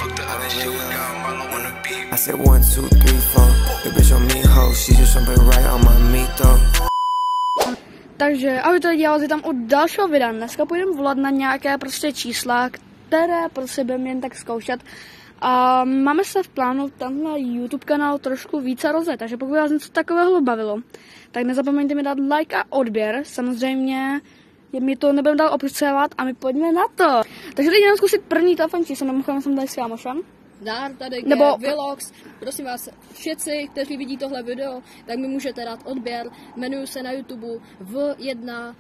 I said 1, 2, 3, 4. The bitch on me hoe, she just jumping right on my meat though. Takže, aby to dělali tam od dalšího videa, dneska půjdeme volat na nějaké prostě čísla, které prostě budeme jen tak zkoušet. A máme se v plánu tenhle YouTube kanál trošku více rozjet, takže pokud vás něco takového bavilo, tak nezapomeňte mi dát like a odběr. Samozřejmě mi to nebudeme dál obsahovat a my pojďme na to. Takže teď jdeme zkusit první telefon číslo, mimochodem jsem tady s kámošem. Dár tady nebo Vlogs, prosím vás, všetci, kteří vidí tohle video, tak mi můžete dát odběr, jmenuji se na YouTube V1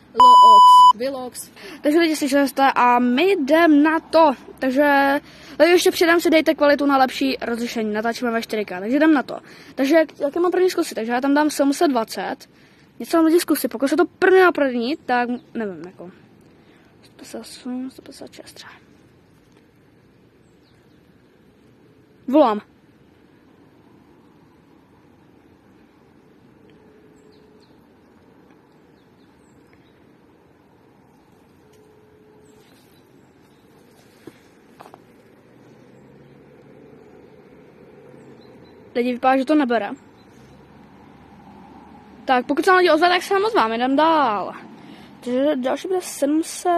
Vlogs. Takže lidi slyšeli jste a my jdeme na to, takže ještě předám si dejte kvalitu na lepší rozlišení, natáčíme ve 4K, takže jdeme na to. Takže jaké mám první zkusy, takže já tam dám 720, něco mám lidi zkusy, pokud se to první, tak nevím, jako 158, 156 třeba. Volám. Lidi, vypadá, že to nebere. Tak, pokud se vám lidi ozve, tak se vám ozvám, jdem dál. Takže další bude 700...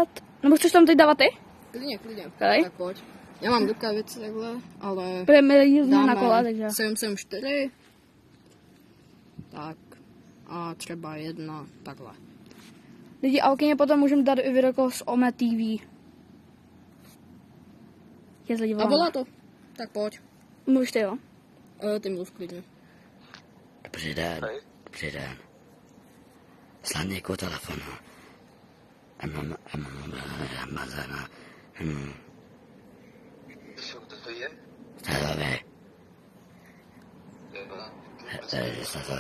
Nebo chceš tam teď dávat ty? Klidně. Okay. Tak pojď. Já mám rukavice takhle, ale my jezdíme na kole, takže... 774. Tak. A třeba jedna takhle. Lidi, a okyně potom můžeme dát i video z OME TV. A volá to. Tak pojď. Mluvíš ty, jo? Ty mluv klidně. Dobrý den. Slanníku telefonu. Tady. Tady se to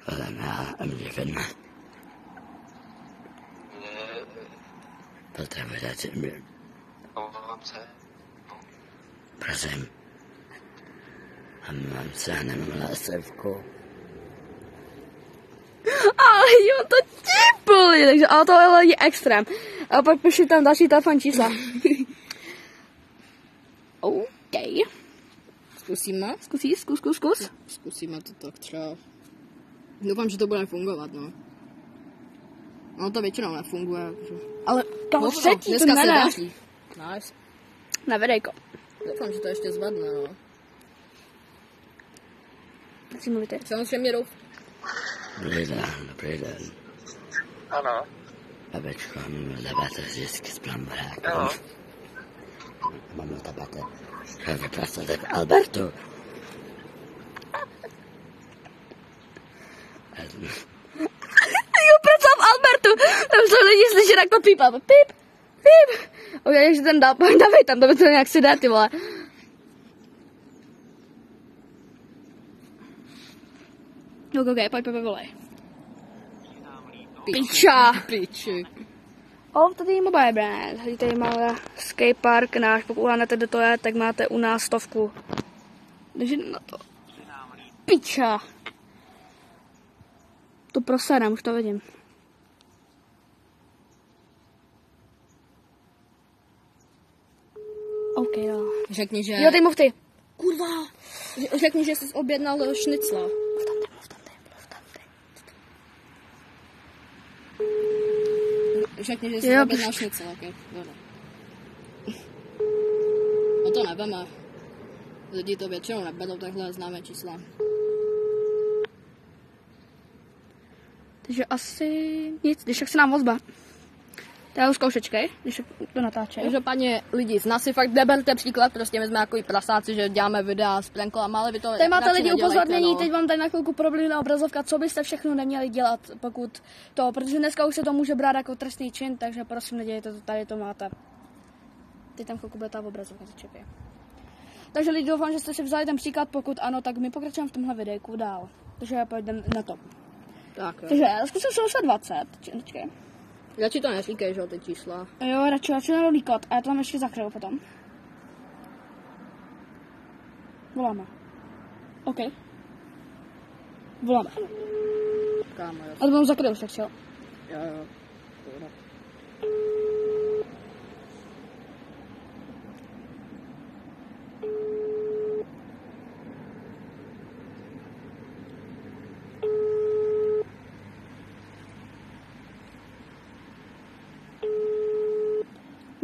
ode mě vidno. Potřebujete mi. Prosím. Mám se nemám lásivku. Ale jo, to tipuli, takže ale tohle je extrém. A pak píši tam další telefon čísla. OK. Zkusíme? Zkus. Zkusíme to tak třeba. Doufám, že to bude fungovat, no. No to většinou nefunguje. Ale to třetí to dneska ne. se nice. Na videjko. Doufám, že to ještě zvadne, no. Chci mluvit ty. Samozřejmě doufám. Dobrý den. Ano. Babečko, mám debate zisky s plambarákem. Jo. Mám debate. Vypracovat k Albertu. Jo, pracoval v Albertu. Tam jsou lidi slyšet jako pípa. Píp. Ok, takže ten dál, dávej tam, to by to nějak si dá, ty vole. Ok, pojď, volej. Piči. Tady je mobile brand. Tady máme skatepark náš, pokud uhádáte, kde to je, tak máte u nás 100. Takže na to. Piča. To prosadám, už to vidím. OK, jo. Řekni, že... Jo, teď mluv ty. Kurva. Řekni, že jsi objednal šnicla. Mluv tam ty. Řekni, že jsi objednal šnicla, ok. No to nebeme. Lidi to většinou neberou, takhle známe čísla. Takže asi nic, když tak se nám ozba. To je zkoušečkej, když to natáče. Každopádně lidi, z nás si fakt neberte příklad, prostě my jsme jako pracovníci, že děláme videa s pranklama, ale vy to tady máte lidi upozornění, no. Teď vám tady na chvilku proběhla obrazovka, co byste všechno neměli dělat, pokud to, protože dneska už se to může brát jako trestný čin, takže prosím nedělejte to, tady to máte. Teď tam chvilku bude ta obrazovka začepě. Takže lidi, doufám, že jste si vzali ten příklad, pokud ano, tak my pokračujeme v tomhle videjku dál. Takže já půjdem na to. Tak jo. Takže já zkusím 720, počkej. Radši to neříkej, že ty čísla. Jo, radši na nový kód a já to tam ještě zakryju potom. Voláme. OK. Voláme. Kámo, A to mám zakryju, tak čo? Jo.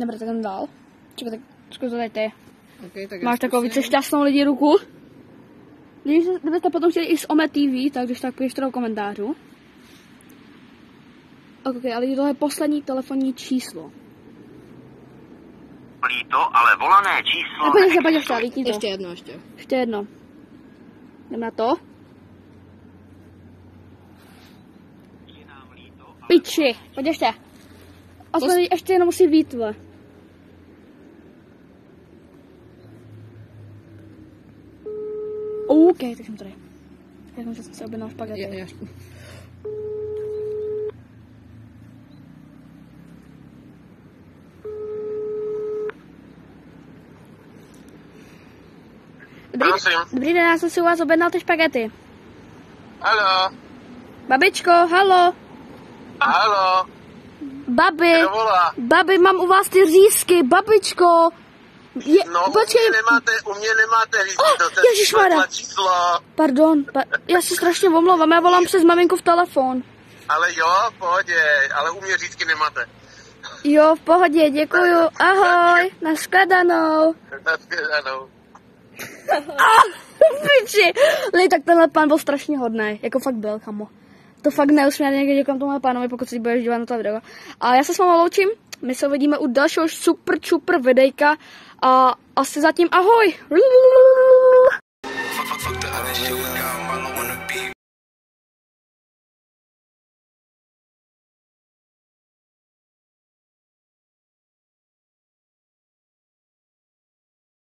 Dobře, tak jdem dál. Čekaj, tak zkus to tady ty. Okay, tak Máš takovou více šťastnou lidi ruku. Kdybyste potom chtěli i z Ome TV, tak když tak pište do komentářů. Ok, ale tohle je poslední telefonní číslo. Líto, ale volané číslo... Pojď ještě, lítí to. Ještě jedno, ještě. Ještě jedno. Jdeme na to. Piči, pojď ještě. Aspoň ještě jenom musí být, vole. OK, tak jsem tady. Já jsem se objednal špagety. Dobrý den, já jsem si u vás objednal ty špagety. Haló. Babičko, halo. Haló. Babi, Kdo volá? babi, mám u vás ty řízky, babičko. No, počkej. u mě nemáte řízky, to ježišmarja. je číslo. Pardon, já si strašně omlouvám, já volám přes maminku v telefon. Ale jo, v pohodě, ale u mě řízky nemáte. Jo, v pohodě, děkuju, ahoj, nashledanou. Nashledanou. Piči, tak tenhle pán byl strašně hodný, jako fakt byl, chamo. To fakt neusměrně někdy děkám tomuhle pánovi, pokud si budeš dívat na to video. A já se s vámi loučím, my se uvidíme u dalšího super videjka a asi zatím ahoj.